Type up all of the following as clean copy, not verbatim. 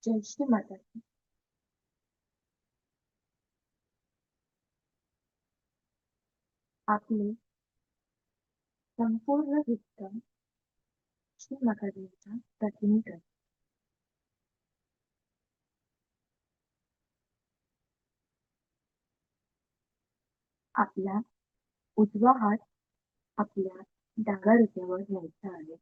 जय श्री माताजी. आपले संपूर्ण वित्त श्री माताजींच्या प्रतिनिधी. आपला उजवा हात आपल्या डाव्या हृदयावर घ्यायचा आहे.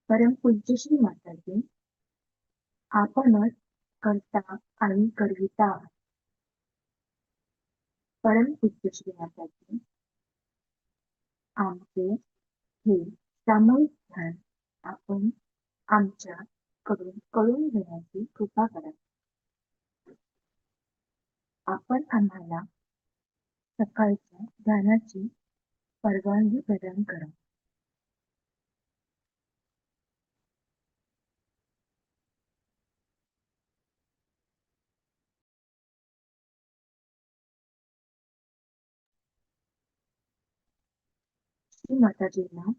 परमपूज्य श्री माताजी, आपणच करता आणि करविता आहात. परमपूज्य श्री माताजी, आमचे हे सामूहिक ध्यान आपण आमच्या कडून कळून घेण्याची कृपा करा. आपण आम्हाला सकाळच्या ध्यानाची परवानगी प्रदान करा. श्री माताजींना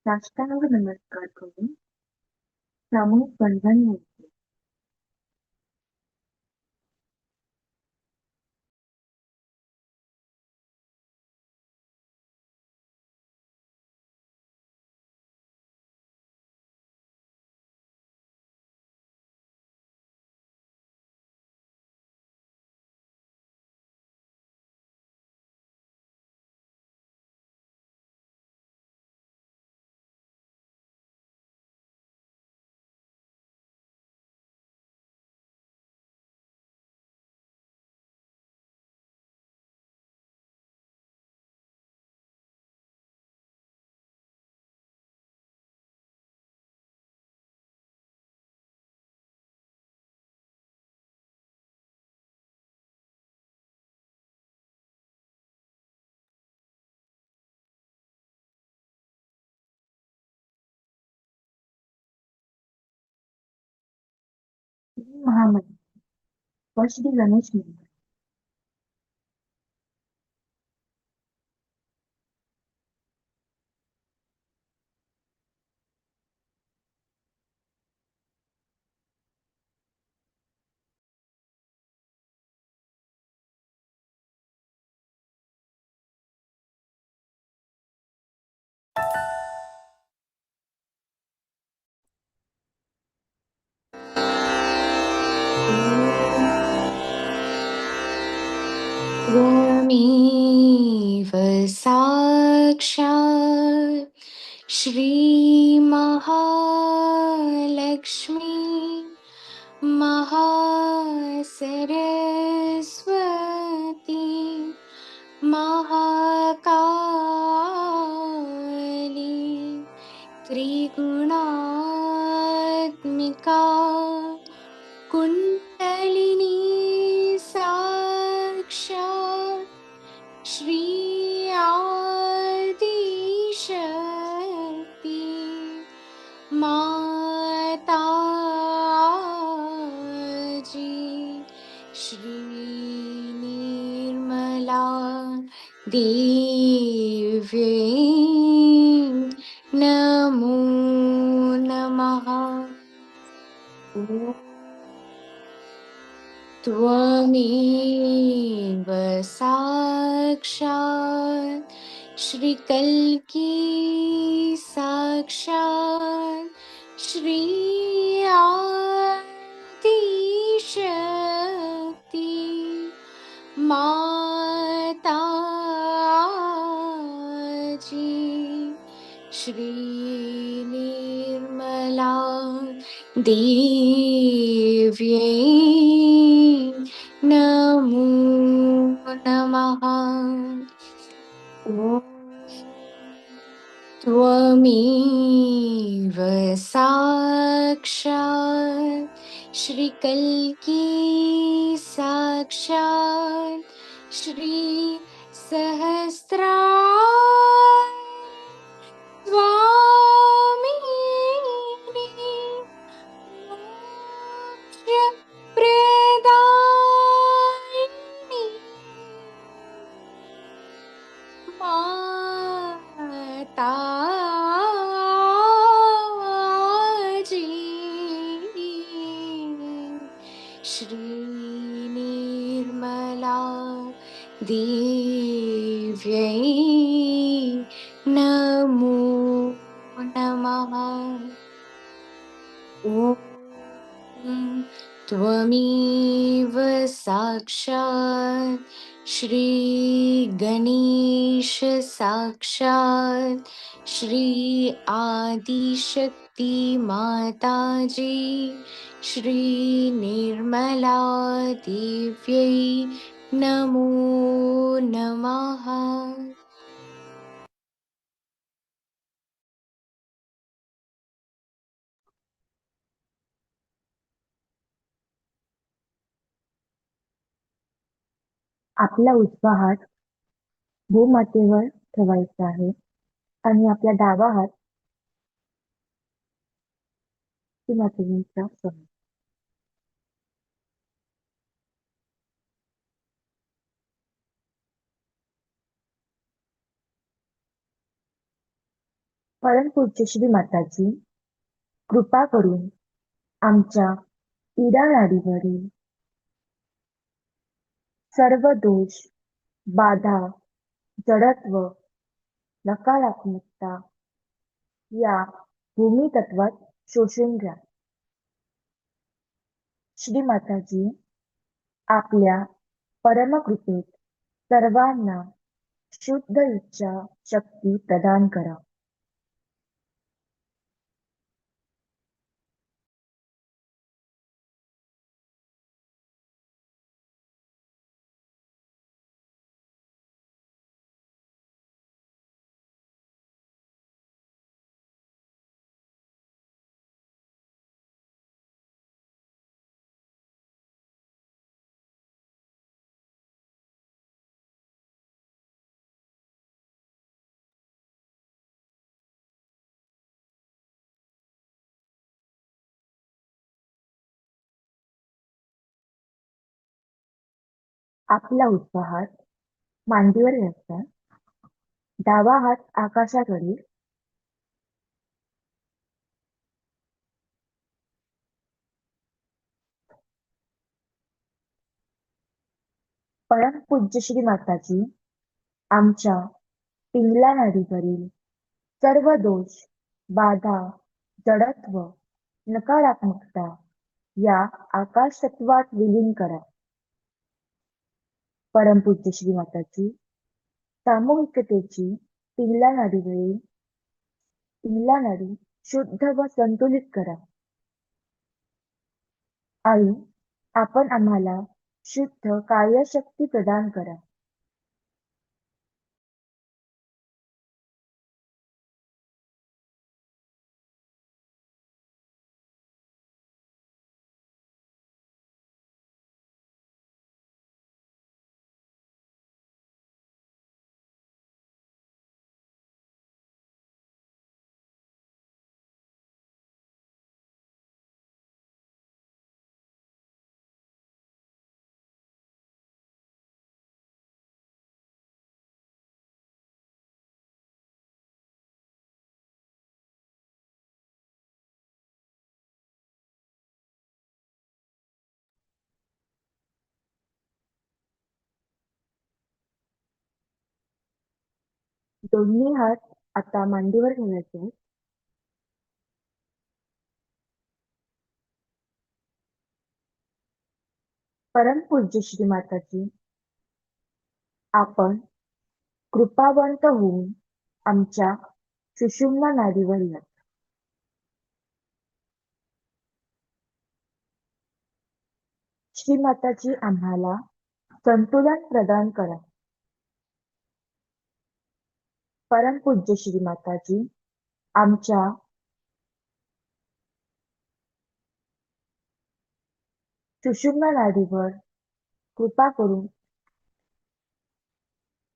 साष्टांग नमस्कार करून सामूहिक बंधन घ्यायचे. श्री महामंत्र व श्री गणेश मंत्र. त्वमेव साक्षात् श्री महालक्ष्मी महासरस्वती महाकाली त्रिगुणात्मिका कुण्डलिनी साक्षात् श्री आदिशक्ति माताजी श्री निर्मला देवी नमो नमः. त्वमेव साक्षात् श्रीकल्की साक्षात् श्री आदिशक्ति माताजी श्री निर्मला देव्यै नमो नमः. त्वमेव साक्षात् श्रीकल्की साक्षात् श्री स्वामिनी मोक्षप्रदायिनी देव्यै नमो नमः। ॐ त्वमेव साक्षात् श्री गणेश साक्षात् श्री आदिशक्ति माताजी श्री निर्मला देव्यै नमो नमः। आपला उजवा हात भूमातेवर ठेवायचा आहे आणि आपला डावा हात श्री मातेजींच्या समोर. परमपूज्य श्री माताजी, कृपा करून आमच्या इडा नाडीवरील सर्व दोष, बाधा, जडत्व, नकारात्मकता या भूमितत्वात शोषून घ्या. श्री माताजी, आपल्या परमकृपेत सर्वांना शुद्ध इच्छा शक्ती प्रदान करा. आपला उजवा हात मांडीवर घ्यायचा, डावा हात आकाशाकडे, परमपूज्य श्री माताजी, आमच्या पिंगला नाडीवरील सर्व दोष, बाधा, जडत्व, नकारात्मकता या आकाश तत्वात विलीन करा. परमपूज्य श्री माताजी, सामूहिकतेची पिंगला नाडीवरील पिंगला नाडी शुद्ध व संतुलित करा. आई, आपण आम्हाला शुद्ध कार्यशक्ती प्रदान करा. दोन्ही हात आता मांडीवर ठेवायचे. परमपूज्य श्री माताजी, आपण कृपावंत होऊन आमच्या सुषुम्ना नाडीवर या. श्री माताजी, आम्हाला संतुलन प्रदान करा. परमपूज्य श्री माताजी, आमच्या सुषुम्ना नाडीवर कृपा करून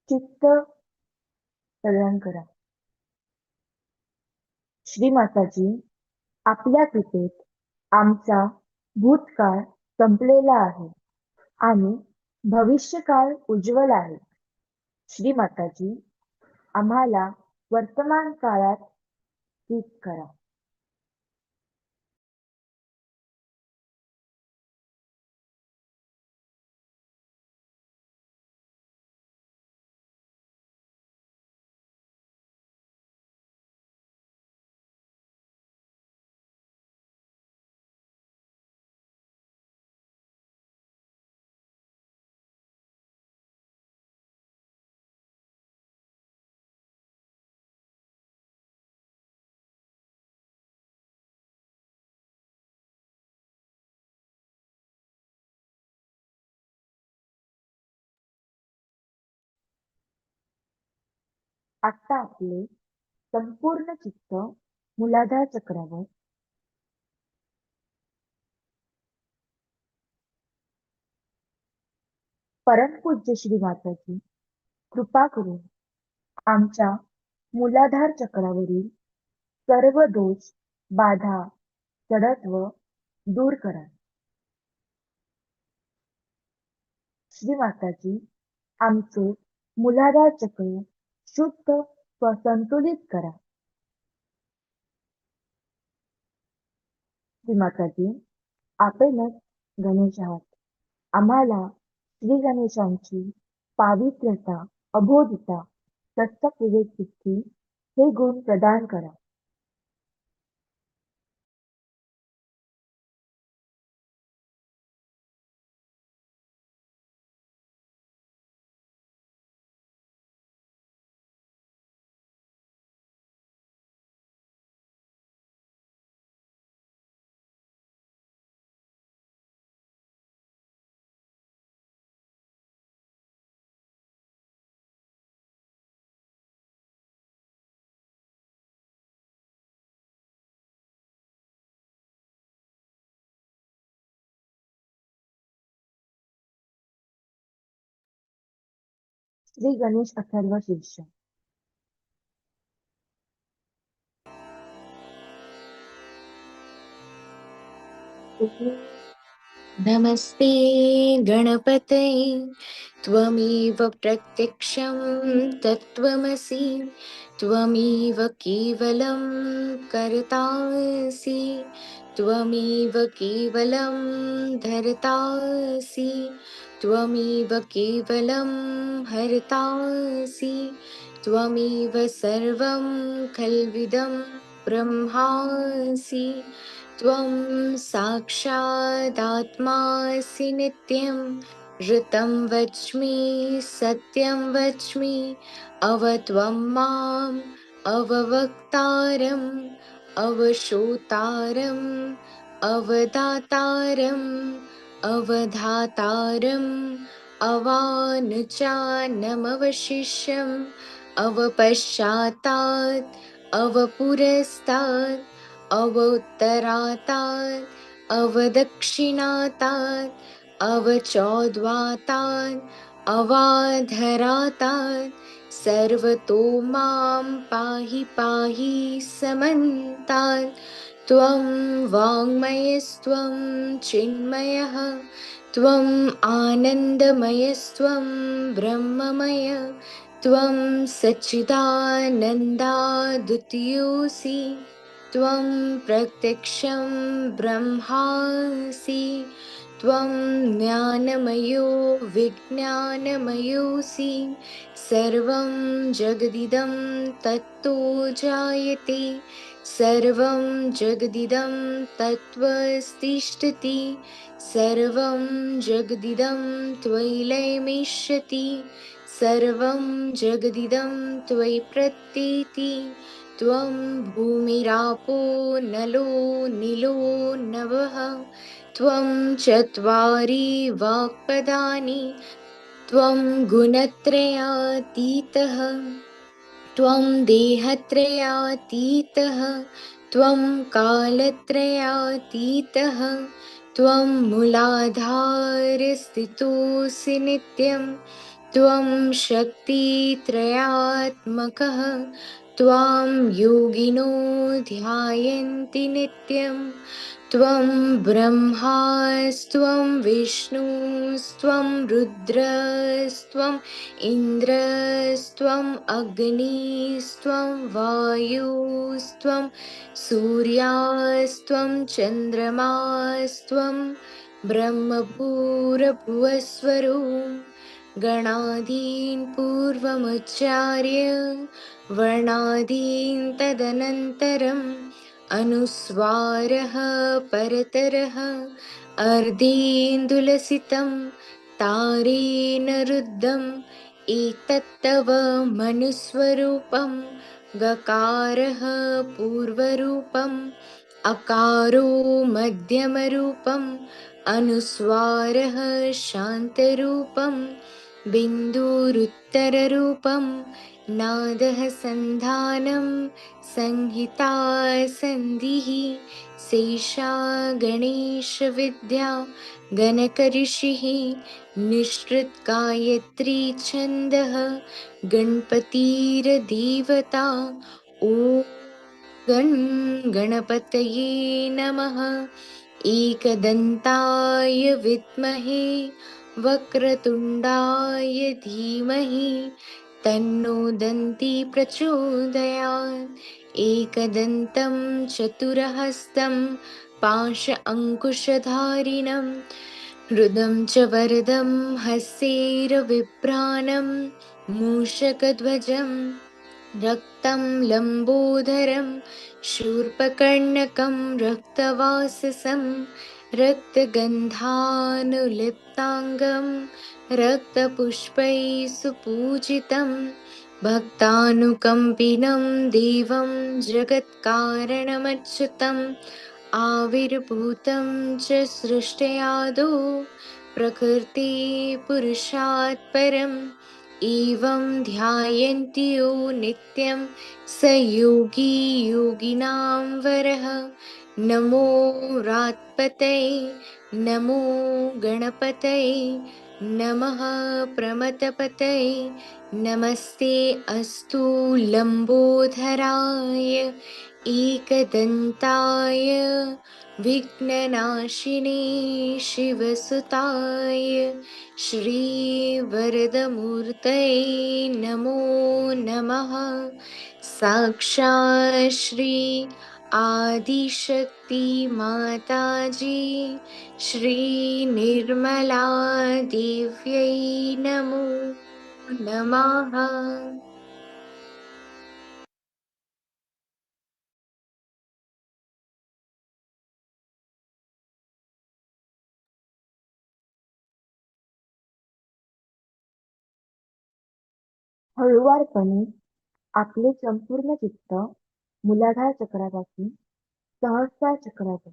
चित्त प्रदान करा. श्री माताजी, आपल्या कृपेत आमचा भूतकाळ संपलेला आहे आणि भविष्यकाळ उज्ज्वल आहे. श्री माताजी, आम्हाला वर्तमान काळात ठीक करा. आता आपले संपूर्ण चित्त मूलाधार चक्रावर परमपूज्य श्री माताजी कृपा करून आमच्या मूलाधार चक्रावरील सर्व दोष, बाधा, जडत्व दूर करा. श्री माताजी आमचे मूलाधार चक्र शुद्ध व संतुलित करा. श्री माताजी आपणच गणेश आहात. आम्हाला श्री गणेशांची पावित्र्यता, अबोधिता, सत्सक विवेक बुद्धी हे गुण प्रदान करा. श्री गणेश अथर्व शीर्ष. नमस्ते गणपतये त्वमेव प्रत्यक्षं तत्त्वमसि त्वमेव केवलं कर्तासि त्वमेव केवलं धर्तासि त्वमेव केवलं हर्तासि त्वमेव सर्वं खल्विदं ब्रह्मासि त्वं साक्षादात्मासि नित्यं ऋतं वच्मि सत्यं वच्मि अवत्वं माम् अववक्तारम् अवशोतारम् अवदातारम् अवधातारम् अवानुचानमवशिष्यम् अवपश्चातात् अवपुरस्तात् अवोत्तरातात् अवदक्षिणातात् अवचोद्वातात् अवाधरातात् सर्वतो मां पाहि पाहि समन्तात् त्वं वाङ्मयस्त्वं चिन्मयः त्वम् आनन्दमयस्त्वं ब्रह्ममय त्वं सच्चिदानन्दाद्वितीयोऽसि त्वं प्रत्यक्षं ब्रह्मासि त्वं ज्ञानमयो विज्ञानमयोऽसि सर्वं जगदिदं तत्तो जायते सर्वं जगदिदं तत्त्वस्तिष्ठति सर्वं जगदिदं त्वयि लयमिष्यति सर्वं जगदिदं त्वयि प्रतीति त्वं भूमिरापो नलो निलो नभः त्वं चत्वारि वाक्पदानि त्वं गुणत्रयातीतः त्वं देहत्रयातीतः त्वं कालत्रयातीतः त्वं मूलाधारस्थितोऽसि नित्यं त्वं शक्तित्रयात्मकः त्वां योगिनो ध्यायन्ति नित्यं त्वं ब्रह्मास्त्वं विष्णुस्त्वं रुद्रस्त्वम् इन्द्रस्त्वम् अग्निस्त्वं वायुस्त्वं सूर्यास्त्वं चन्द्रमास्त्वं ब्रह्मभूरभुवस्वरो गणादीन् पूर्वमुच्चार्य वर्णादीन् तदनन्तरम् अनुस्वारः परतरः अर्धेन्दुलसितं तारेण रुद्धम् एतत्तव मनुस्वरूपं गकारः पूर्वरूपम् अकारो मध्यमरूपम् अनुस्वारः शान्तरूपम् बिन्दुरुत्तररूपं नादः सन्धानं संहिता सन्धिः शेषा गणेशविद्या गणकऋषिः निःसृत्गायत्री छन्दः गणपतिर्देवता ॐ गणपतये नमः। एकदन्ताय विद्महे वक्रतुण्डाय धीमहि तन्नो दन्ती प्रचोदयात्। एकदन्तं चतुरहस्तं पाश अङ्कुशधारिणं हृदं च वरदं हस्तेरविभ्राणं मूषकध्वजं रक्तं लम्बोदरं शूर्पकर्णकं रक्तवाससं रक्तगन्धानुलिप्ताङ्गं रक्तपुष्पैः सुपूजितं भक्तानुकम्पिनं देवं जगत्कारणमच्युतम् आविर्भूतं च सृष्टयादौ प्रकृति पुरुषात् परम् एवं ध्यायन्ति यो नित्यं स योगी योगिनां वरः। नमो रात्पतये नमो गणपतये नमः प्रमथपतये नमस्ते अस्तु लम्बोदराय एकदन्ताय विघ्ननाशिने शिवसुताय श्रीवरदमूर्तये नमो नमः। साक्षात् श्री आदिशक्ति माताजी श्री निर्मला देव्यै नमो नमः। हळुवारपणे आपले संपूर्ण चित्त मूलाधार चक्रापासून सहस्रार चक्रात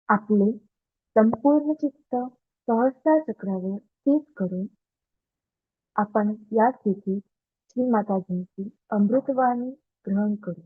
आपले संपूर्ण चित्त सहस्रार चक्रावर स्थित करून आपण या स्थितीत श्री माताजींची अमृतवाणी ग्रहण करू.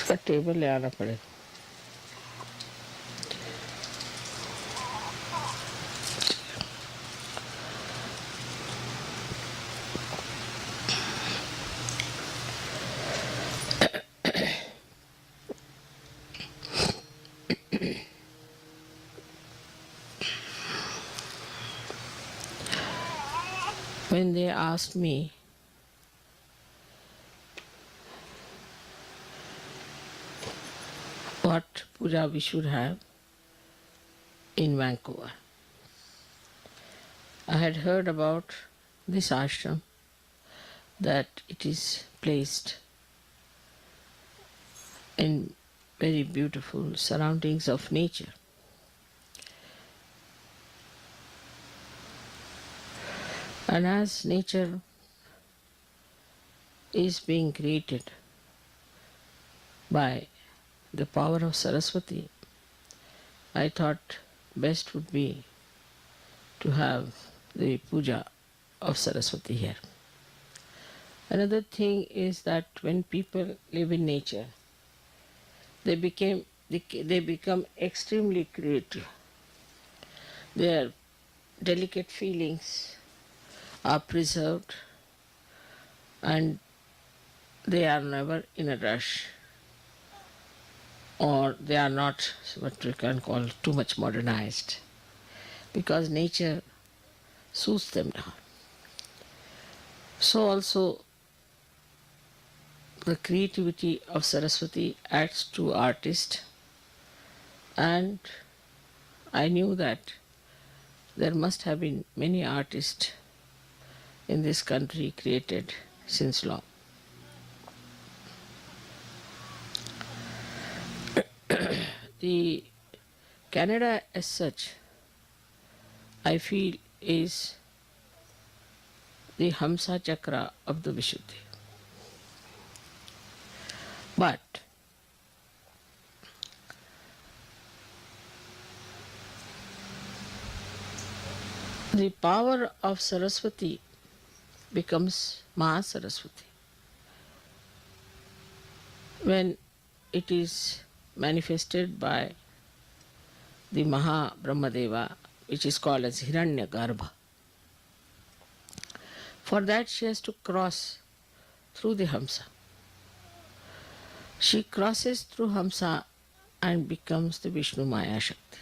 उसका टेबल ले आना पड़ेगा. When they asked me what puja we should have in Vancouver, I had heard about this ashram, that it is placed in very beautiful surroundings of nature. And as nature is being created by the power of Saraswati, I thought best would be to have the puja of Saraswati here. Another thing is that when people live in nature, they become extremely creative. Their delicate feelings are preserved and they are never in a rush, or they are not what we can call too much modernized, because nature soothes them down. So also the creativity of Saraswati adds to artist, and I knew that there must have been many artists in this country created since long. The Canada as such, I feel, is the Hamsa Chakra of the Vishuddhi. But the power of Saraswati becomes Mahasaraswati when it is manifested by the Maha Brahmadeva, which is called as Hiranya Garbha. For that she has to cross through the Hamsa. She crosses through Hamsa and becomes the Vishnu Maya Shakti.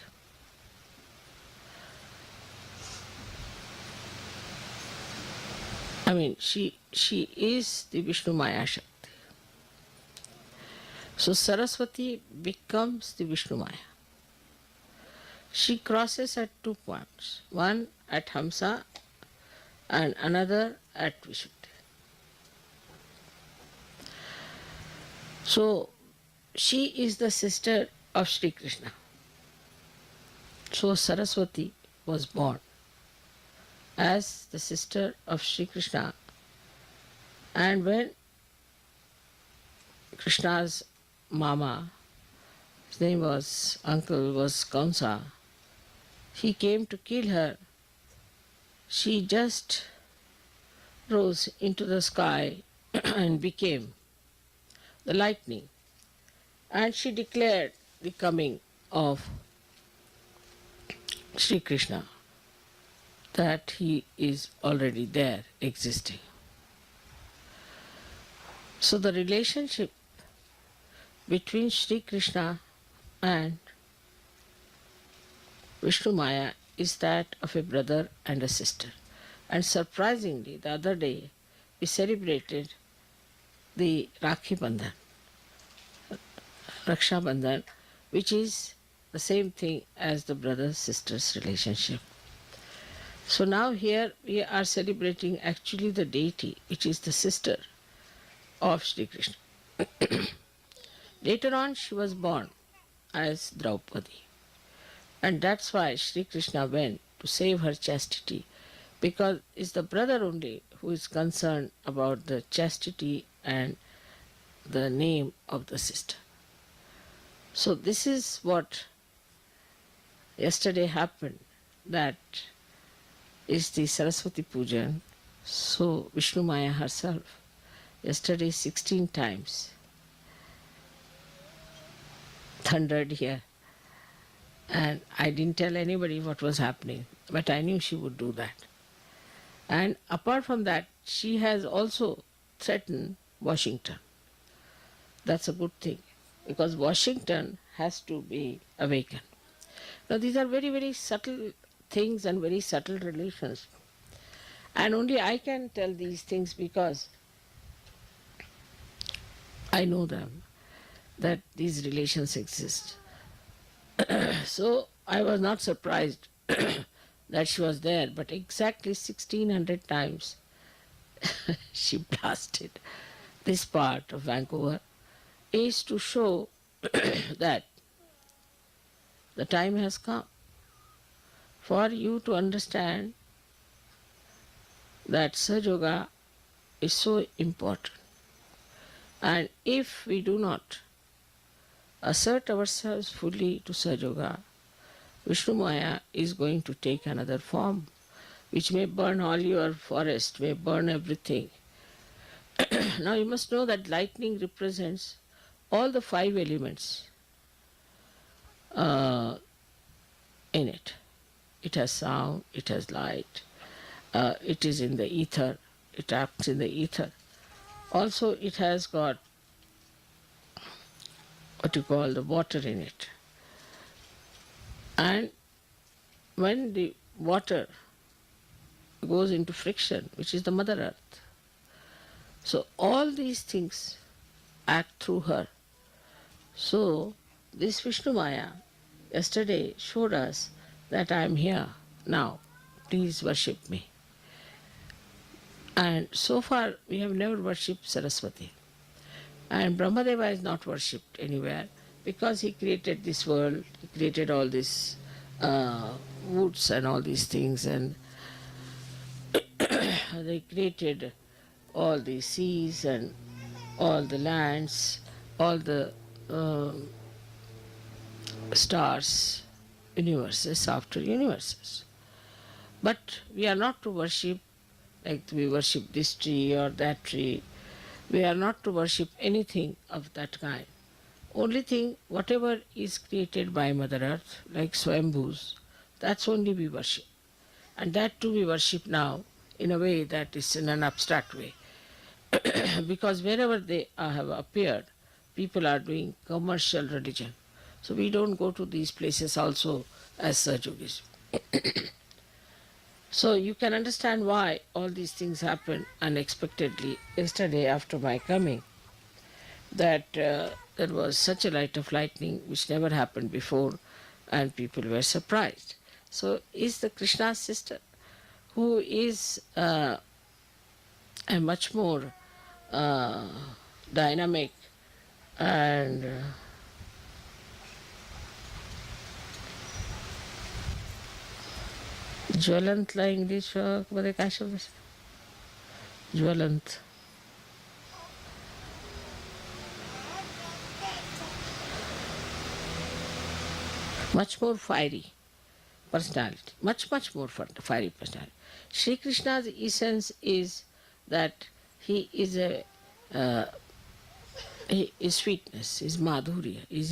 I mean, she is the Vishnu Maya Shakti. So Saraswati becomes the Vishnu Maya. She crosses at 2 points, one at Hamsa and another at Vishuddhi. So she is the sister of Shri Krishna. So Saraswati was born as the sister of Shri Krishna, and when Krishna's mama, his name was, uncle was Kamsa, he came to kill her, she just rose into the sky and became the lightning, and she declared the coming of Sri Krishna, that he is already there existing. So the relationship between Sri Krishna and Vishnu Maya is that of a brother and a sister. And surprisingly, the other day we celebrated the Rakhi Bandhan, Raksha Bandhan, which is the same thing as the brother-sister's relationship. So now here we are celebrating actually the deity, which is the sister of Sri Krishna. Later on she was born as Draupadi. And that's why Sri Krishna went to save her chastity, because it's the brother only who is concerned about the chastity and the name of the sister. So this is what yesterday happened, that is the Saraswati Pujan. So Vishnu Maya herself, yesterday 16 times, thundered here. And I didn't tell anybody what was happening, but I knew she would do that. And apart from that, she has also threatened Washington. That's a good thing, because Washington has to be awakened. Now, these are very, very subtle things and very subtle relations. And only I can tell these things because I know them, that these relations exist. So I was not surprised that she was there, but exactly 1600 times she blasted this part of Vancouver is to show that the time has come for you to understand that Sahaja Yoga is so important. And if we do not assert ourselves fully to Sahaja Yoga, Vishnu Maya is going to take another form, which may burn all your forest, may burn everything. Now you must know that lightning represents all the 5 elements in it. It has sound, it has light, it is in the ether, it acts in the ether. Also it has got what you call the water in it. And when the water goes into friction, which is the Mother Earth, so all these things act through her. So this Vishnu Maya yesterday showed us that I am here now, please worship me. And so far we have never worshipped Saraswati. And Brahmadeva is not worshipped anywhere because he created this world, he created all these woods and all these things, and they created all the seas and all the lands, all the stars, universes after universes. But we are not to worship like we worship this tree or that tree. We are not to worship anything of that kind. Only thing, whatever is created by Mother Earth, like Swambhus, that's only we worship. And that too we worship now in a way that is in an abstract way. Because wherever they have appeared, people are doing commercial religion. So we don't go to these places also as Sahaja Yogis. So you can understand why all these things happened unexpectedly yesterday after my coming. That there was such a light of lightning which never happened before, and people were surprised. So is the Krishna's sister, who is a much more dynamic and ज्वलंतला English मध्ये काय शब्द असतो? ज्वलंत, much more fiery personality, much more fiery personality. Sri Krishna's essence is that he is his sweetness, his madhurya, is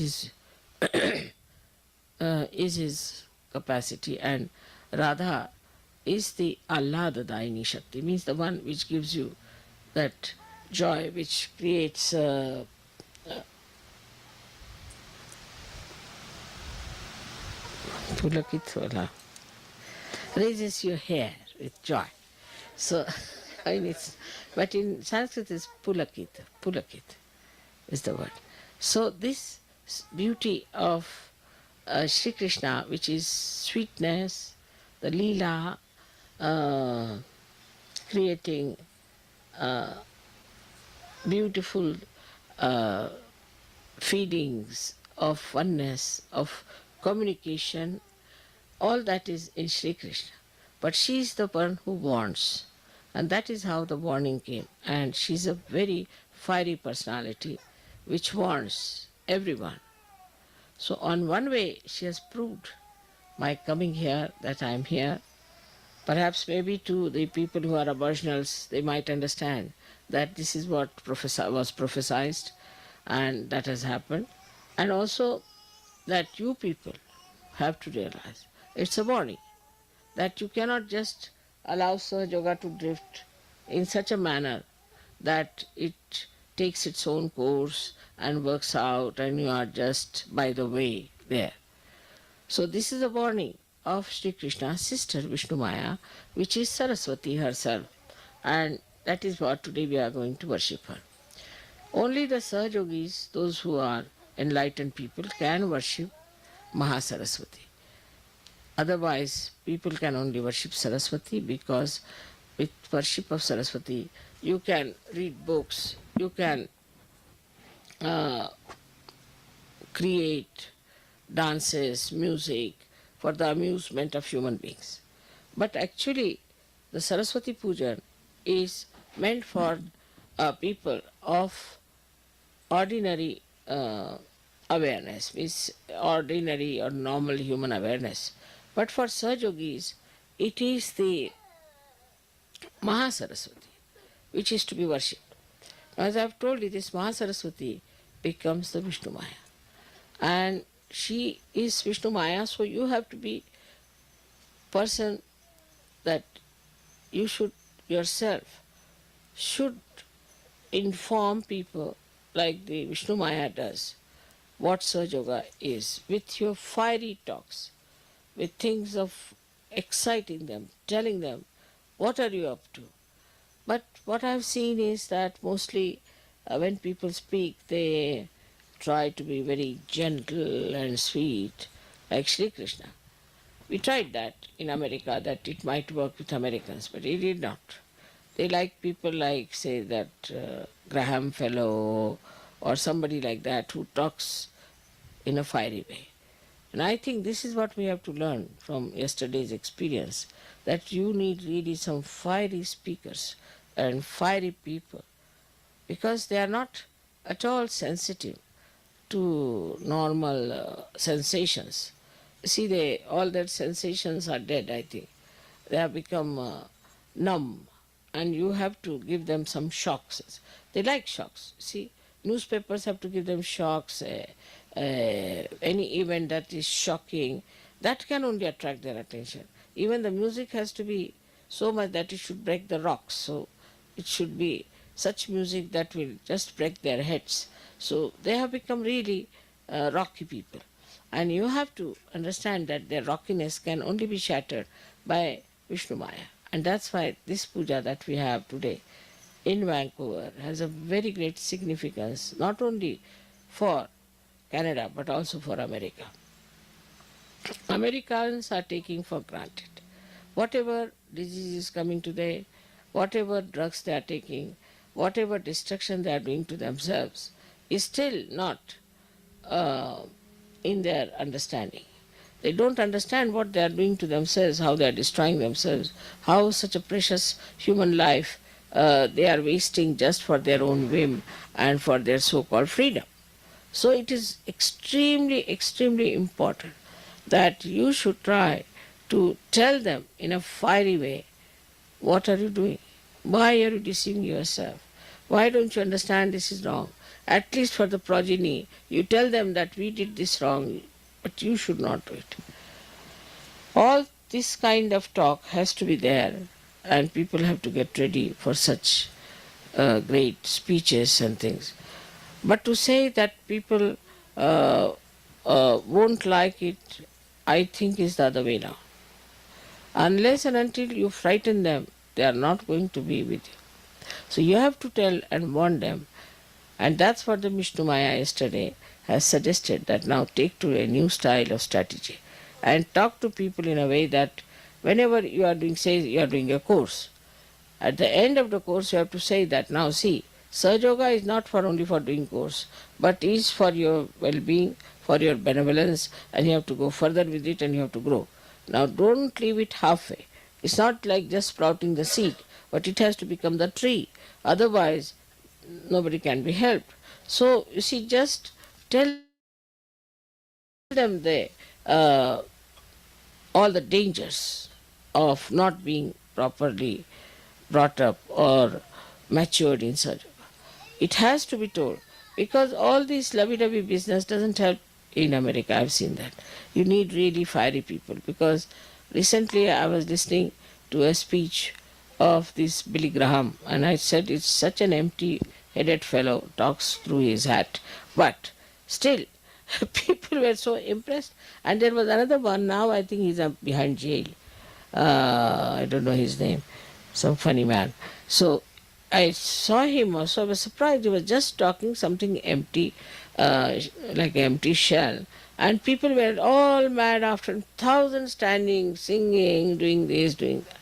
his capacity, and Radha is the Ahladadayini Shakti, means the one which gives you that joy, which creates Pulakit raises your hair with joy. So, I mean but in Sanskrit it's Pulakit is the word. So this beauty of Sri Krishna, which is sweetness, the Leela, creating beautiful feelings of oneness, of communication, all that is in Sri Krishna. But she is the one who warns, and that is how the warning came. And she is a very fiery personality which warns everyone. So on one way she has proved my coming here that I am here. Perhaps maybe to the people who are aboriginals, they might understand that this is what was prophesied and that has happened. And also that you people have to realize. It's a warning that you cannot just allow Sahaja Yoga to drift in such a manner that it takes its own course and works out and you are just by the way there. So this is a warning of Sri Krishna's sister Vishnu Maya, which is Saraswati herself, and that is what today we are going to worship her. Only the Sahajogis, those who are enlightened people, can worship Mahasaraswati. Otherwise, people can only worship Saraswati, because with worship of Saraswati, you can read books, you can uh, create dances, music for the amusement of human beings. But actually, the Saraswati Puja is meant for people of ordinary awareness, means ordinary or normal human awareness. But for Sahajogis, it is the Mahasaraswati which is to be worshipped. As I have told you, this Mahasaraswati becomes the Vishnu Maya. And she is Vishnu Maya, so you have to be person that you should yourself should inform people like the Vishnu Maya does what Sahaja Yoga is, with your fiery talks, with things of exciting them, telling them what are you up to. But what I've seen is that mostly when people speak, they try to be very gentle and sweet, like Shri Krishna. We tried that in America, that it might work with Americans, but it did not. They like people like, say, that Graham Fellow or somebody like that who talks in a fiery way. And I think this is what we have to learn from yesterday's experience, that you need really some fiery speakers and fiery people, because they are not at all sensitive to normal sensations. See, all their sensations are dead, I think. They have become numb, and you have to give them some shocks. They like shocks. See, newspapers have to give them shocks. Any event that is shocking, that can only attract their attention. Even the music has to be so much that it should break the rocks. So it should be such music that will just break their heads. So they have become really rocky people. And you have to understand that their rockiness can only be shattered by Vishnu Maya. And that's why this puja that we have today in Vancouver has a very great significance, not only for Canada but also for America. Americans are taking for granted whatever disease is coming today, whatever drugs they are taking, whatever destruction they are doing to themselves, is still not in their understanding. They don't understand what they are doing to themselves, how they are destroying themselves, how such a precious human life they are wasting just for their own whim and for their so-called freedom. So it is extremely, extremely important that you should try to tell them in a fiery way, what are you doing? Why are you deceiving yourself? Why don't you understand this is wrong? At least for the progeny, you tell them that we did this wrong, but you should not do it. All this kind of talk has to be there, and people have to get ready for such great speeches and things. But to say that people won't like it, I think is the other way now. Unless and until you frighten them, they are not going to be with you. So you have to tell and warn them. And that's what the Vishnu Maya yesterday has suggested, that now take to a new style of strategy and talk to people in a way that whenever you are doing, say you are doing a course, at the end of the course you have to say that, now see, Sahaja Yoga is not for only for doing course, but is for your well-being, for your benevolence, and you have to go further with it and you have to grow. Now don't leave it halfway. It's not like just sprouting the seed, but it has to become the tree. Otherwise, nobody can be helped. So, you see, just tell them all the dangers of not being properly brought up or matured in such. It has to be told, because all this lovey-dovey business doesn't help in America. I've seen that. You need really fiery people, because recently I was listening to a speech of this Billy Graham, and I said it's such an empty-headed fellow, talks through his hat. But still, people were so impressed. And there was another one, now I think he's behind jail. I don't know his name, some funny man. So I saw him also, I was surprised. He was just talking something empty, like an empty shell. And people were all mad after, thousands standing, singing, doing this, doing that.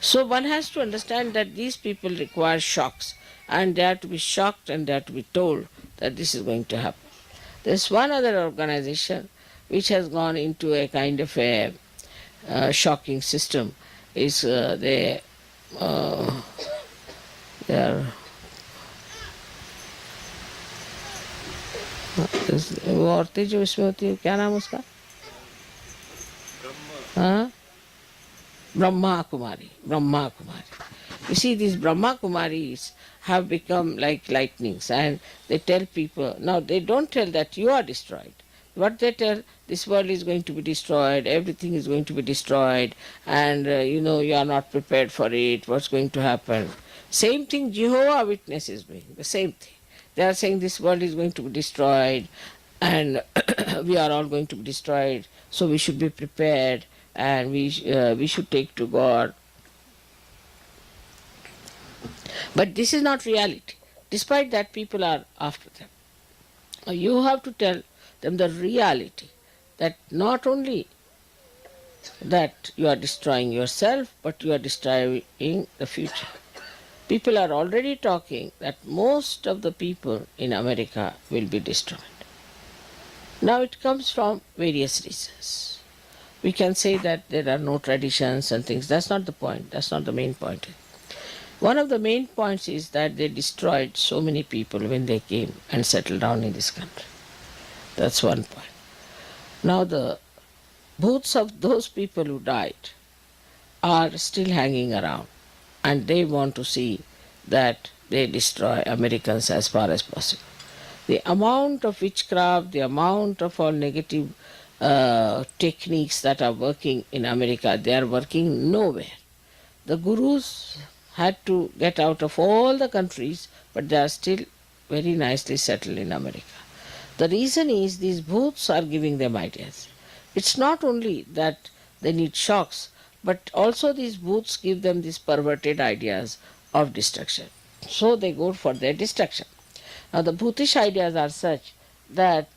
So one has to understand that these people require shocks, and they have to be shocked and they have to be told that this is going to happen. There's one other organization which has gone into a kind of a shocking system. Is they are वो औरतें जो इसमें होती है, क्या नाम उसका? हाँ, Brahma Kumari. Brahma Kumari. You see, these Brahma Kumaris have become like lightnings, and they tell people, now they don't tell that you are destroyed. What they tell, this world is going to be destroyed, everything is going to be destroyed, and you are not prepared for it, what's going to happen. Same thing Jehovah Witness is doing, the same thing. They are saying this world is going to be destroyed, and we are all going to be destroyed, so we should be prepared, and we should take to God. But this is not reality. Despite that, people are after them. You have to tell them the reality, that not only that you are destroying yourself, but you are destroying the future. People are already talking that most of the people in America will be destroyed. Now it comes from various reasons. We can say that there are no traditions and things. That's not the point. That's not the main point. One of the main points is that they destroyed so many people when they came and settled down in this country. That's one point. Now the booths of those people who died are still hanging around, and they want to see that they destroy Americans as far as possible. The amount of witchcraft, the amount of all negative techniques that are working in America, they are working nowhere. The gurus had to get out of all the countries, but they are still very nicely settled in America. The reason is these booths are giving them ideas. It's not only that they need shocks, but also these booths give them these perverted ideas of destruction. So they go for their destruction. Now the bhutish ideas are such that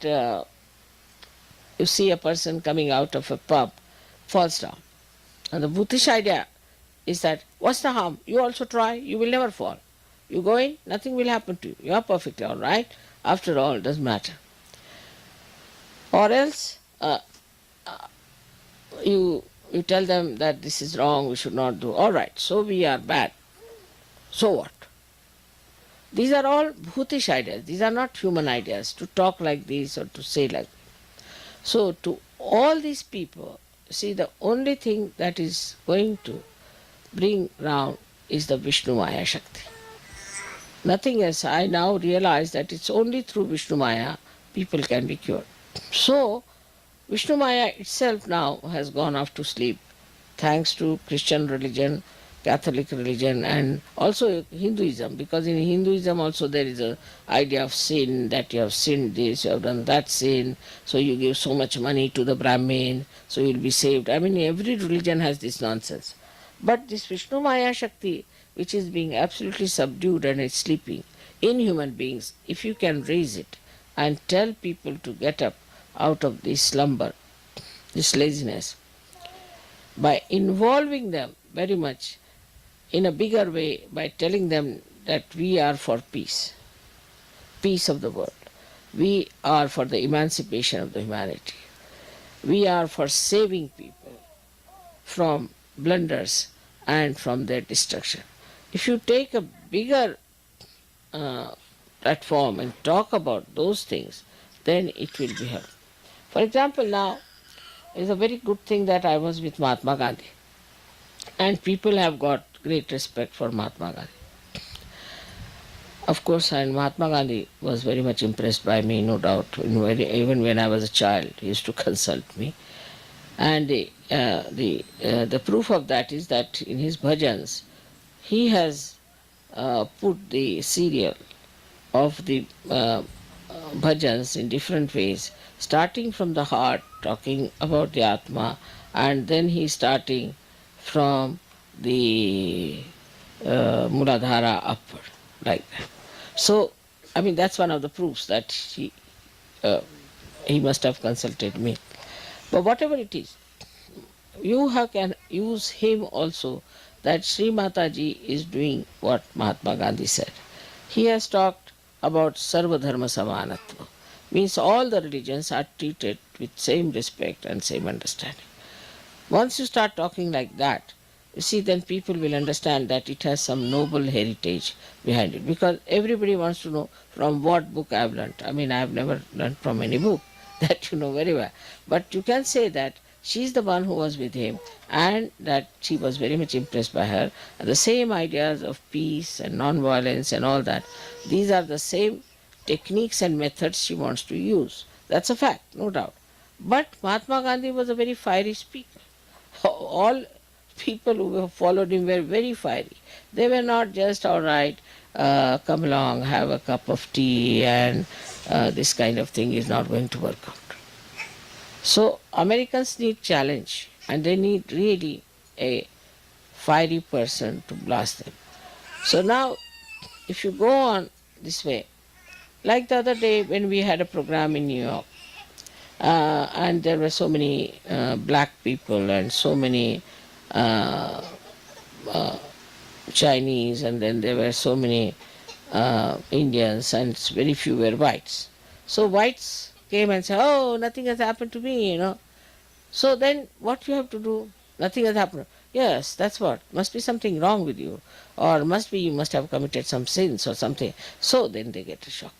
you see a person coming out of a pub, falls down. And the bhutish idea is that, what's the harm? You also try, you will never fall. You go in, nothing will happen to you. You are perfectly all right. After all, it doesn't matter. Or else you tell them that this is wrong, we should not do. All right, so we are bad. So what? These are all bhutish ideas. These are not human ideas, to talk like this or to say like this. So to all these people, see, the only thing that is going to bring round is the Vishnu Maya Shakti. Nothing else. I now realize that it's only through Vishnu Maya people can be cured. So Vishnu Maya itself now has gone off to sleep, thanks to Christian religion, Catholic religion, and also Hinduism, because in Hinduism also there is an idea of sin, that you have sinned this, you have done that sin, so you give so much money to the Brahmin, so you will be saved. I mean, every religion has this nonsense. But this Vishnu Maya Shakti, which is being absolutely subdued and is sleeping in human beings, if you can raise it and tell people to get up out of this slumber, this laziness, by involving them very much in a bigger way, by telling them that we are for peace, peace of the world. We are for the emancipation of the humanity. We are for saving people from blunders and from their destruction. If you take a bigger platform and talk about those things, then it will be helpful. For example, now is a very good thing that I was with Mahatma Gandhi, and people have got great respect for Mahatma Gandhi. Of course, and Mahatma Gandhi was very much impressed by me, no doubt. Even when I was a child, he used to consult me. And the proof of that is that in his bhajans, he has put the serial of the bhajans in different ways, starting from the heart, talking about the Atma, and then he's starting from the Muladhara upward, like that. So, I mean, that's one of the proofs that uh, he must have consulted me. But whatever it is, can use him also, that Sri Mataji is doing what Mahatma Gandhi said. He has talked about Sarva Dharma Samanatva, means all the religions are treated with same respect and same understanding. Once you start talking like that, you see, then people will understand that it has some noble heritage behind it. Because everybody wants to know from what book I have learnt. I mean, I have never learnt from any book, that you know very well. But you can say that she is the one who was with him and that she was very much impressed by her. And the same ideas of peace and non-violence and all that, these are the same techniques and methods she wants to use. That's a fact, no doubt. But Mahatma Gandhi was a very fiery speaker. All people who followed him were very fiery. They were not just, all right, come along, have a cup of tea, and this kind of thing is not going to work out. So, Americans need challenge, and they need really a fiery person to blast them. So, now, if you go on this way, like the other day when we had a program in New York, and there were so many black people and so many uh, uh, Chinese, and then there were so many Indians, and very few were whites. So whites came and said, "Oh, nothing has happened to me," you know. So then, what you have to do? Nothing has happened. Yes, that's what. Must be something wrong with you, or must be you must have committed some sins or something. So then they get a shock.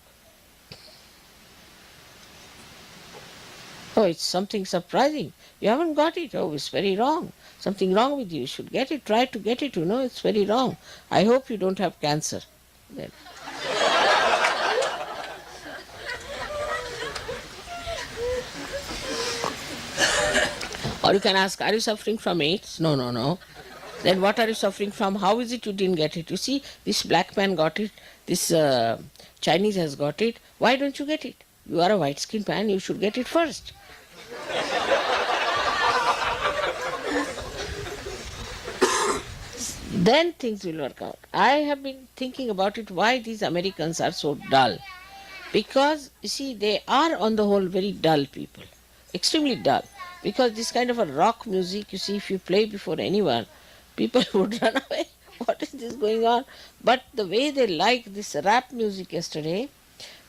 Oh, it's something surprising. You haven't got it. Oh, it's very wrong. Something wrong with you. You should get it. Try to get it. You know, it's very wrong. I hope you don't have cancer. Then. Or you can ask, are you suffering from AIDS? No, no, no. Then what are you suffering from? How is it you didn't get it? You see, this black man got it. This Chinese has got it. Why don't you get it? You are a white-skinned man. You should get it first. Then things will work out. I have been thinking about it, why these Americans are so dull. Because, you see, they are on the whole very dull people, extremely dull. Because this kind of a rock music, you see, if you play before anyone, people would run away. What is this going on? But the way they like this rap music yesterday,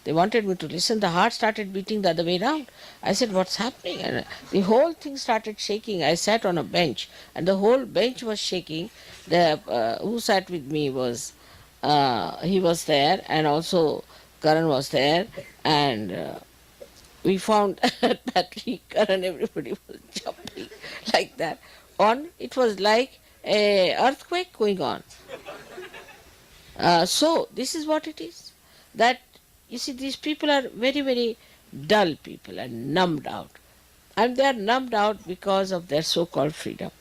they wanted me to listen. The heart started beating the other way round. I said, what's happening? And the whole thing started shaking. I sat on a bench, and the whole bench was shaking. The who sat with me was, he was there, and also Karan was there, and we found that Karan, everybody was jumping like that. It was like a earthquake going on. So this is what it is. That you see, these people are very, very dull people and numbed out. And they are numbed out because of their so-called freedom.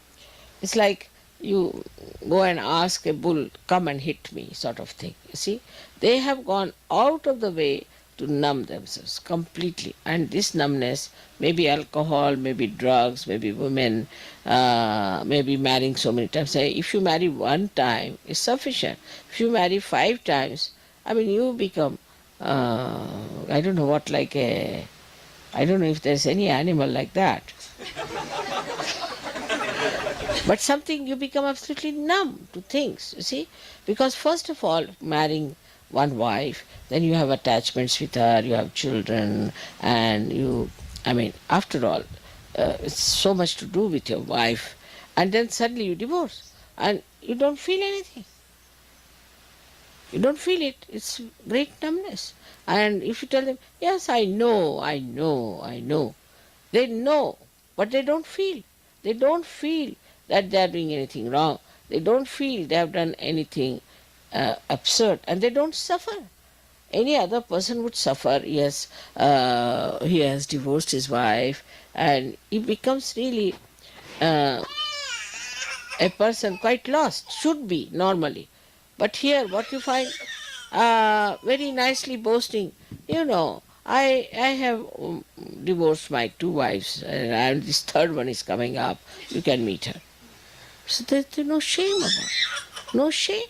It's like you go and ask a bull, come and hit me, sort of thing. You see, they have gone out of the way to numb themselves completely. And this numbness, maybe alcohol, maybe drugs, maybe women, maybe marrying so many times. Say, if you marry one time, it's sufficient. If you marry 5 times, I mean, you become, I don't know what, like I don't know if there's any animal like that. But something, you become absolutely numb to things, you see. Because first of all, marrying one wife, then you have attachments with her, you have children, and I mean, after all, it's so much to do with your wife. And then suddenly you divorce, and you don't feel anything. You don't feel it. It's great numbness. And if you tell them, yes, I know, I know, I know, they know, but they don't feel. They don't feel that they are doing anything wrong. They don't feel they have done anything absurd, and they don't suffer. Any other person would suffer. Yes, he has divorced his wife, and he becomes really uh, a person quite lost, should be normally. But here, what you find, very nicely boasting, I have divorced my two wives, and this third one is coming up. You can meet her. So there's no shame about it. No shame.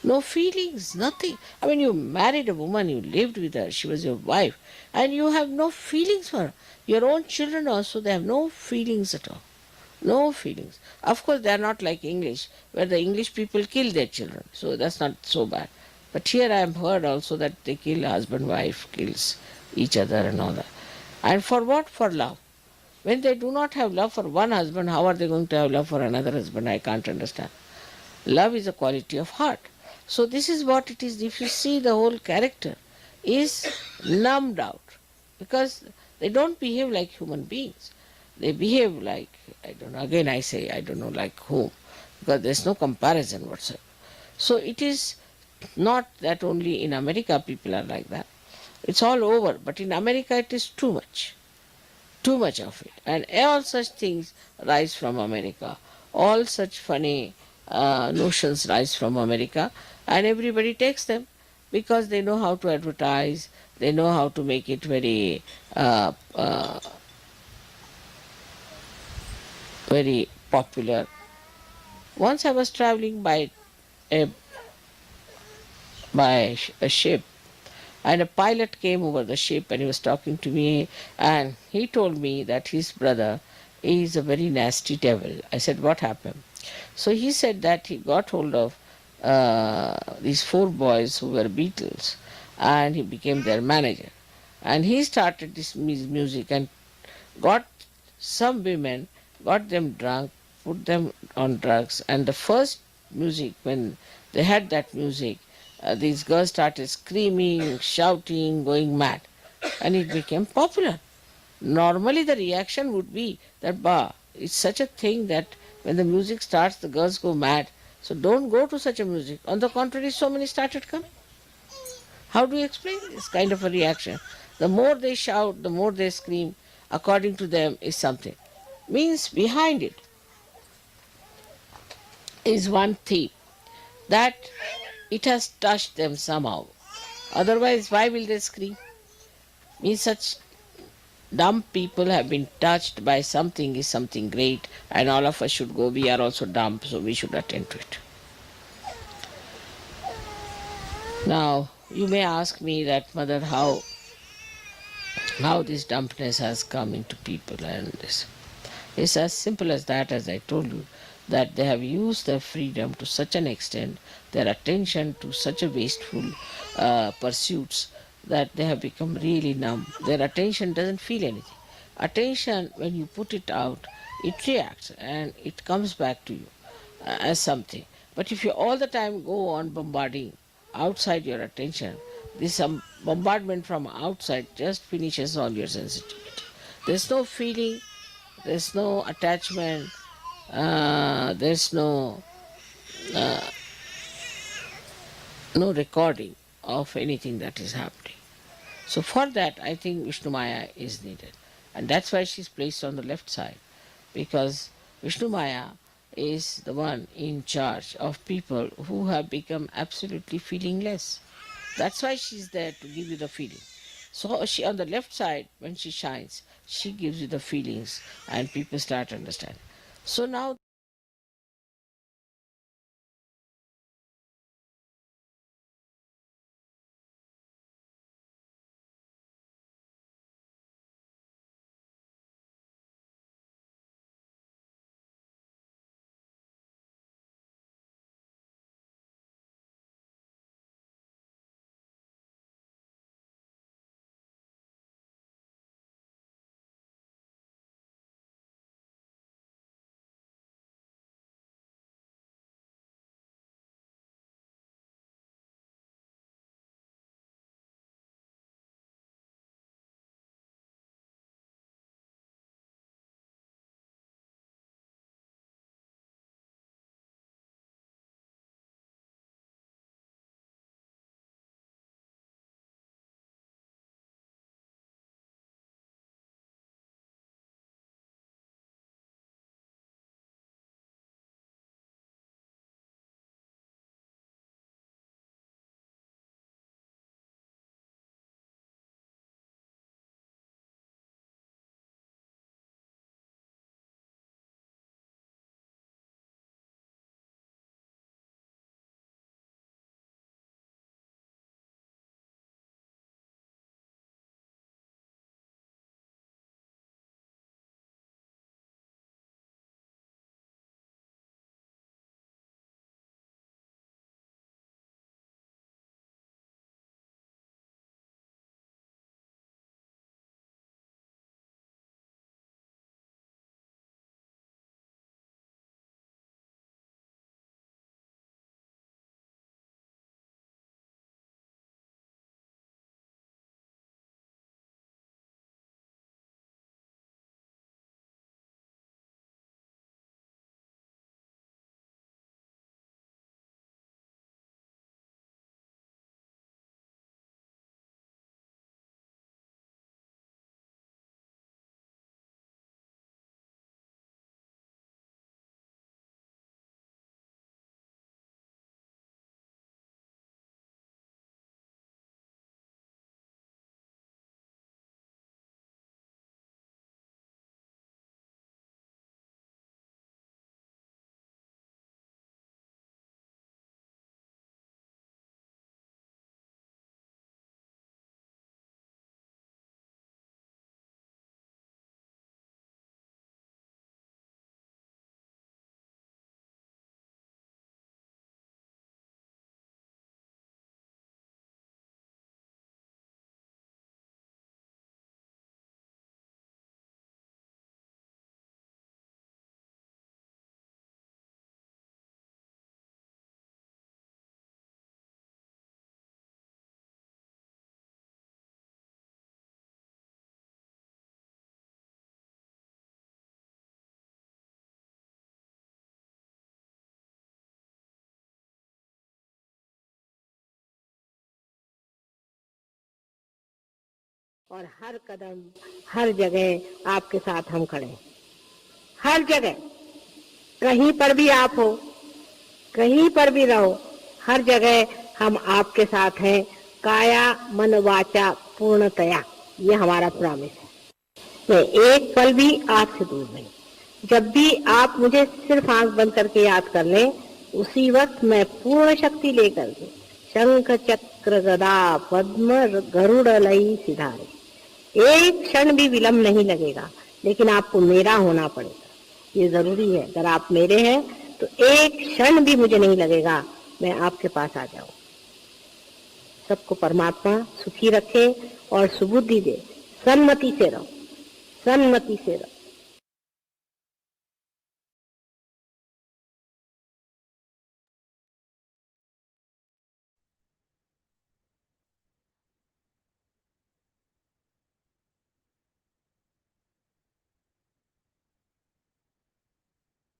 No feelings, nothing. I mean, you married a woman, you lived with her, she was your wife, and you have no feelings for her. Your own children also, they have no feelings at all. No feelings. Of course, they are not like English, where the English people kill their children, so that's not so bad. But here I have heard also that they kill husband, wife, kills each other and all that. And for what? For love. When they do not have love for one husband, how are they going to have love for another husband? I can't understand. Love is a quality of heart. So this is what it is. If you see, the whole character is numbed out, because they don't behave like human beings. They behave like, I don't know, again I say, I don't know like whom, because there's no comparison whatsoever. So it is not that only in America people are like that. It's all over, but in America it is too much. Too much of it. And all such things rise from America. All such funny notions rise from America, and everybody takes them because they know how to advertise, they know how to make it very, very popular. Once I was traveling a, by a ship, and a pilot came over the ship and he was talking to me, and he told me that his brother is a very nasty devil. I said, what happened? So he said that he got hold of these four boys who were Beatles, and he became their manager. And he started this music and got some women, got them drunk, put them on drugs, and the first music, when they had that music, these girls started screaming, shouting, going mad, and it became popular. Normally, the reaction would be that, bah, it's such a thing that when the music starts, the girls go mad. So don't go to such a music. On the contrary, so many started coming. How do you explain this kind of a reaction? The more they shout, the more they scream, according to them, is something. Means behind it is one theme, that it has touched them somehow. Otherwise, why will they scream? Means such dumb people have been touched by something is something great, and all of us should go. We are also dumb, so we should attend to it. Now, you may ask me that, Mother, how this dumbness has come into people, and this. It's as simple as that, as I told you, that they have used their freedom to such an extent, their attention to such a wasteful pursuits, that they have become really numb. Their attention doesn't feel anything. Attention, when you put it out, it reacts and it comes back to you as something. But if you all the time go on bombarding outside your attention, this bombardment from outside just finishes all your sensitivity. There's no feeling, there's no attachment, there's no recording of anything that is happening. So for that, I think Vishnu Maya is needed, and that's why she's placed on the left side, because Vishnu Maya is the one in charge of people who have become absolutely feelingless. That's why she's there, to give you the feeling. So she, on the left side, when she shines, she gives you the feelings, and people start understanding. So now और हर कदम हर जगह आपके साथ हम खड़े हैं। हर जगह, कहीं पर भी आप हो, कहीं पर भी रहो, हर जगह हम आपके साथ हैं, काया मन वाचा पूर्णतया। ये हमारा प्रॉमिस है। मैं एक पल भी आपसे दूर नहीं। जब भी आप मुझे सिर्फ आंख बंद करके याद कर लें, उसी वक्त मैं पूर्ण शक्ति लेकर के शंख चक्र गदा पद्म गरुड़ लई सिधारे। एक क्षण भी विलंब नहीं लगेगा, लेकिन आपको मेरा होना पड़ेगा। ये जरूरी है। अगर आप मेरे हैं तो एक क्षण भी मुझे नहीं लगेगा, मैं आपके पास आ जाऊं। सबको परमात्मा सुखी रखे और सुबुद्धि दे। सन्मति से रहो, सन्मति से रहो।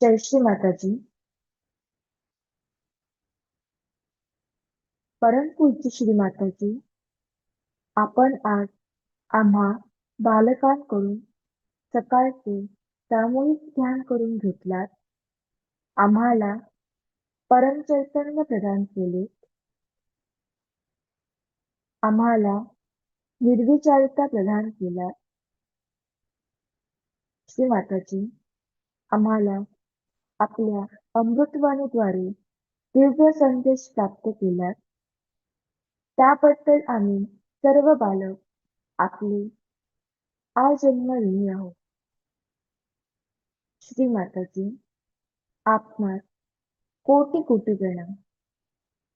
जय श्री माताजी. परमपूज्य श्री माताजी, आपण आज आम्हा बालकांकडून सकाळचे सामूहिक ध्यान करून घेतलात. आम्हाला परमचैतन्य प्रदान केले. आम्हाला निर्विचारता प्रदान केला. श्री माताजी, आम्हाला आपल्या अमृतवाणीद्वारे दिव्य संदेश प्राप्त केला. त्याबद्दल आम्ही सर्व बालक आपले आजन्म ऋणी आहोत. श्री माताजी, आपणास कोटी कोटी प्रणाम.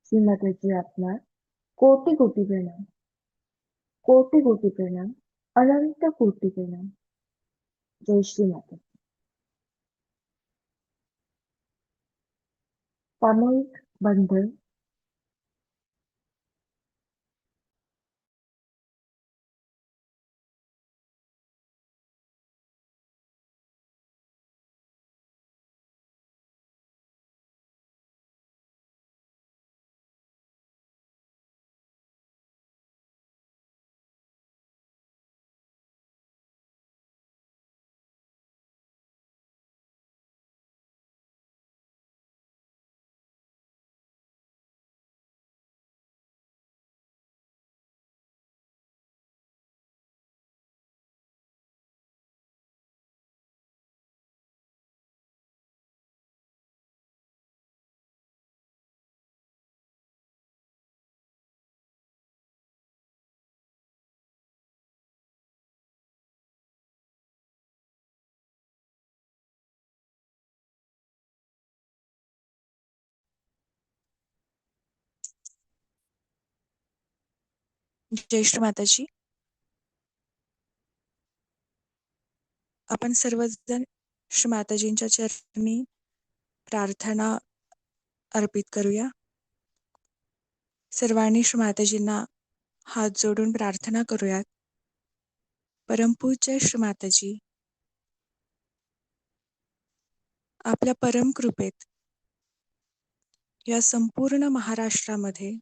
श्री माताजी, आपणास कोटी कोटी प्रणाम. कोटी कोटी प्रणाम. अनंत कोटी प्रणाम. जय श्री माता. सामूहिक बंधन. जय श्री माताजी. आपण सर्वजण श्री माताजींच्या चरणी प्रार्थना अर्पित करूया. सर्वांनी श्री माताजींना हात जोडून प्रार्थना करूयात. परमपूज्य श्री माताजी, आपल्या परम कृपेत या संपूर्ण महाराष्ट्रामध्ये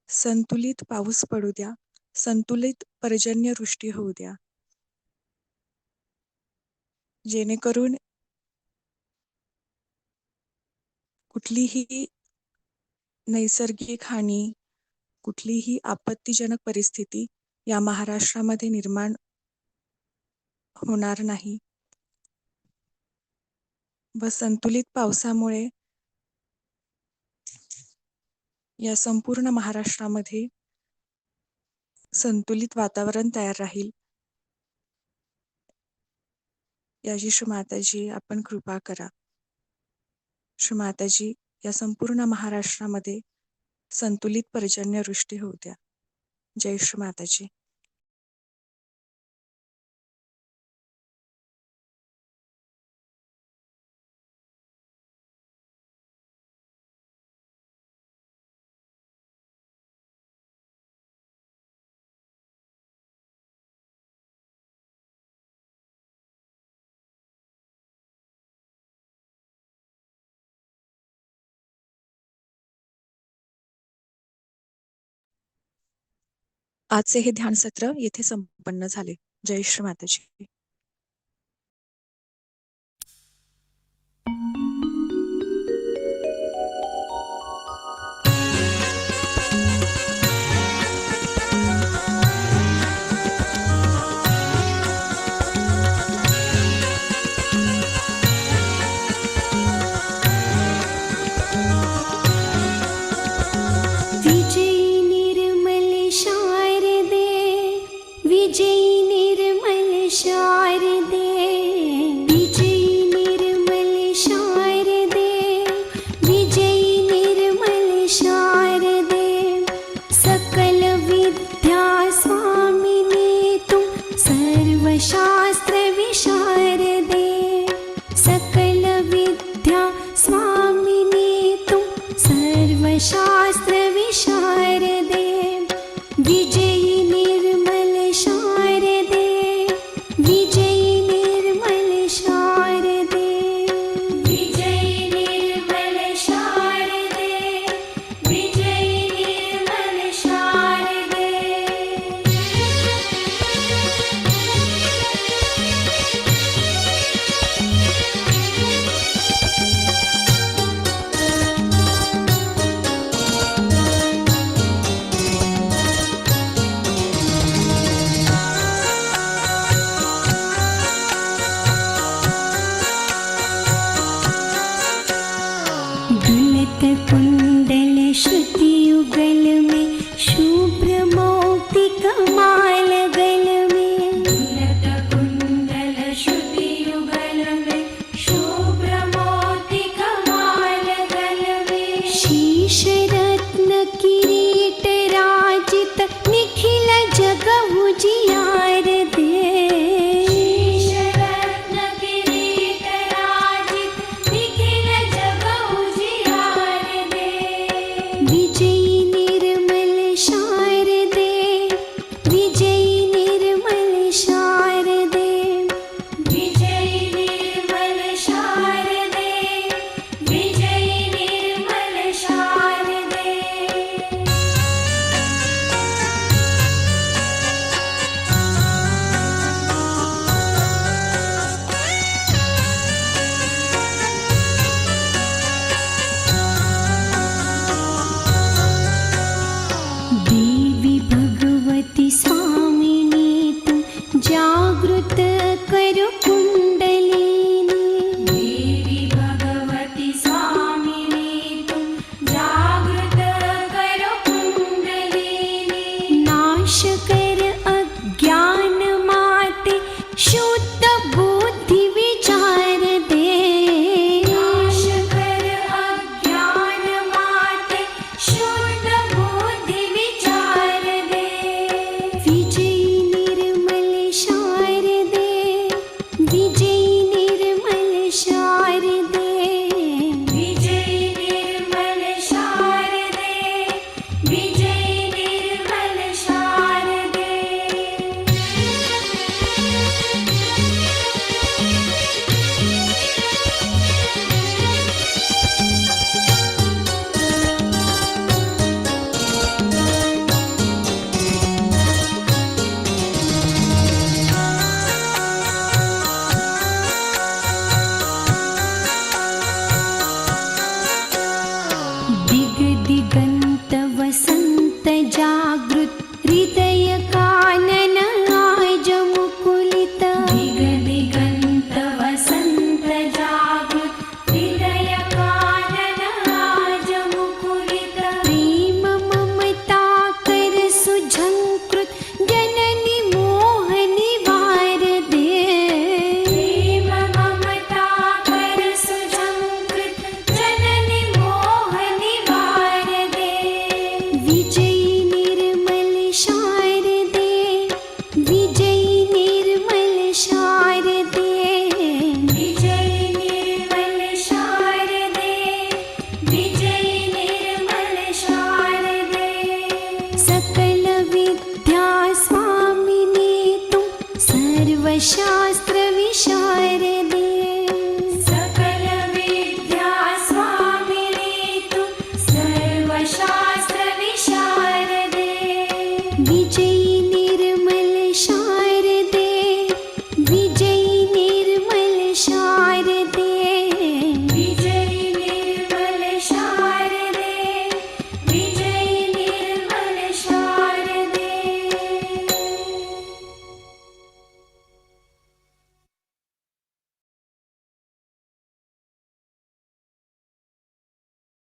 संतुलित पाऊस पडू द्या, संतुलित पर्जन्यवृष्टी होऊ द्या, जेणेकरून कुठलीही नैसर्गिक हानी, कुठलीही आपत्तीजनक परिस्थिती या महाराष्ट्रामध्ये निर्माण होणार नाही व संतुलित पावसामुळे या संपूर्ण महाराष्ट्रामध्ये संतुलित वातावरण तयार राहील, याची श्री माताजी आपण कृपा करा. श्री माताजी, या संपूर्ण महाराष्ट्रामध्ये संतुलित पर्जन्यवृष्टी होऊ द्या. जय श्री माताजी. आजचे हे ध्यान सत्र येथे संपन्न झाले. जय श्री माताजी. विजयी निर्मल शारदे, विजयी निर्मल शारदे, विजयी निर्मल शारदे, विजयी निर्मल शारदे, सकल विद्या स्वामिनी तुम सर्वशास्त्र विशारदे, सकल विद्या स्वामिनी तुम सर्वशास्त्र विशारदे, विजयी निर्मल शारदे, विजयी निर्मल शारदे, विजयी निर्मल शारदे, विजयी निर्मल शारदे. दुलत कुंडल श्रुति युगल में, शुभ्र मोती कमाल गल में, दुलत कुंडल श्रुति युगल में, शुभ्र मोती कमाल गल में, शीश रत्न किरीट राजित निखिल जग उजियार दे, शीश रत्न किरीट राजित निखिल जग उजियार दे, विजयी निर्मल शारदे, विजयी निर्मल शारदे, विजयी निर्मल शारदे, विजयी निर्मल शारदे. देवी भगवती स्वामिनी तुम जागृत करो कुंडलिनी, देवी भगवती स्वामिनी तुम जागृत करो कुंडलिनी, नाश कर अज्ञान माते शुद्ध बुद्धि विचार दे, नाश कर अज्ञान माते शुद्ध बुद्धि विचार दे, विजयी निर्मल शारदे, विजयी निर्मल शारदे, विजयी निर्मल शारदे, विजयी निर्मल शारदे. दिग दिगंत वसंत जागृत हृदय कानन आज मुकुलित, दिग दिगंत वसंत जागृत हृदय कानन आज मुकुलित, प्रेम ममता कर सुझंकृत जननी मोह निवार दे, प्रेम ममता कर सुझंकृत जननी मोह निवार दे, विजयी निर्मल शारदे, विजयी निर्मल शारदे, विजयी निर्मल शारदे, विजयी निर्मल शारदे. सकल विद्या स्वामिनी तुम सर्वशास्त्र विशारदे,